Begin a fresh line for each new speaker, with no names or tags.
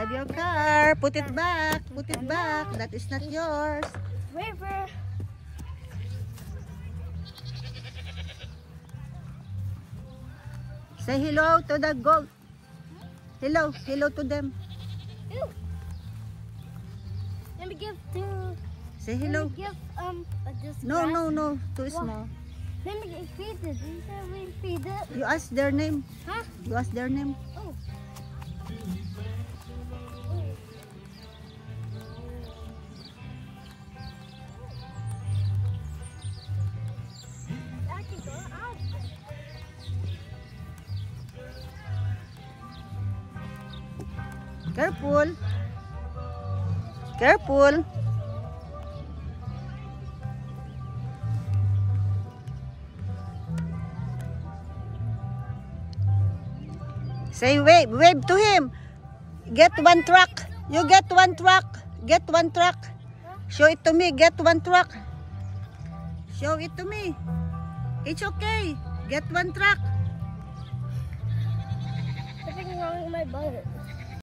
Drive your car. Put it back. Put it back. That is not yours.
River.
Say hello to the goat. Hello. Hello to them.
Ew. Let me give to.
Say hello.
Let me give this
No,
grass.
no, no. Too small.
Let me feed it. You said we feed it.
You ask their name.
Huh?
You ask their name.
Oh. I can go out.
Careful. Careful. Say wave. Wave to him. Get one truck. You get one truck. Get one truck. Show it to me. Get one truck. Show it to me. It's okay. Get one truck.
Something wrong with my butt.